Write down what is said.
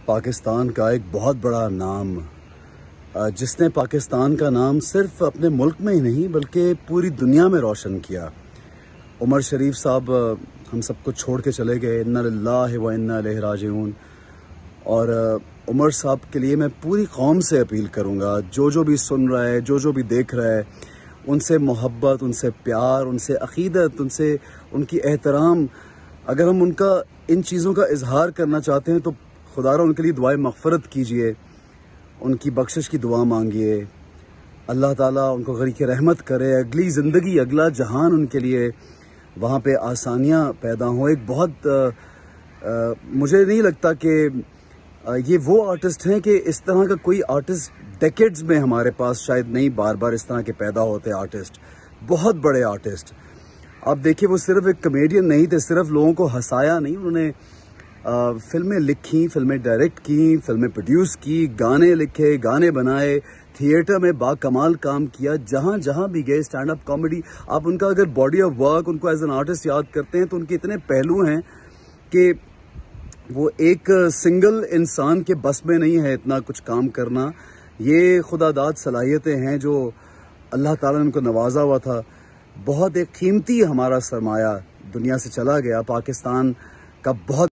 پاکستان کا ایک بہت بڑا نام، جس نے پاکستان کا نام صرف اپنے ملک میں ہی نہیں بلکہ پوری دنیا میں روشن کیا۔ عمر شریف صاحب ہم سب کو چھوڑ کے چلے گئے، انا للہ و انا الیہ راجعون۔ اور عمر صاحب کے لیے میں پوری قوم سے اپیل کروں گا، جو بھی سن رہا ہے، جو بھی دیکھ رہا ہے، ان سے محبت، ان سے پیار، ان سے عقیدت، ان کی احترام۔ اگر ہم ان چیزوں کا اظہار کرنا چاہتے ہیں تو خدا را ان کے لیے دعائے مغفرت کیجئے، ان کی بخشش کی دعا مانگیے۔ اللہ تعالیٰ ان کو غریق رحمت کرے، اگلی زندگی، اگلا جہان ان کے لیے وہاں پہ آسانیاں پیدا ہوں۔ ایک بہت مجھے نہیں لگتا کہ یہ وہ آرٹسٹ ہیں کہ اس طرح کا کوئی آرٹسٹ ڈیکیڈز میں ہمارے پاس شاید نہیں بار بار اس طرح کے پیدا ہوتے آرٹسٹ، بہت بڑے آرٹسٹ۔ آپ دیکھیں، وہ صرف ایک کمیڈین نہیں تھے، صرف لوگوں کو ہنسایا نہیں، انہوں نے فلمیں لکھی، فلمیں ڈائریکٹ کی، فلمیں پروڈیوس کی، گانے لکھے، گانے بنائے، تھیٹر میں با کمال کام کیا، جہاں بھی گئے اسٹینڈ اپ کامیڈی۔ آپ ان کا اگر باڈی آف ورک، ان کو ایز این آرٹسٹ یاد کرتے ہیں تو ان کے اتنے پہلو ہیں کہ وہ ایک سنگل انسان کے بس میں نہیں ہے اتنا کچھ کام کرنا۔ یہ خدا داد صلاحیتیں ہیں جو اللہ تعالیٰ نے ان کو نوازا ہوا تھا۔ بہت ایک قیمتی ہمارا سرمایہ دنیا سے چلا گیا، پاکستان کا بہت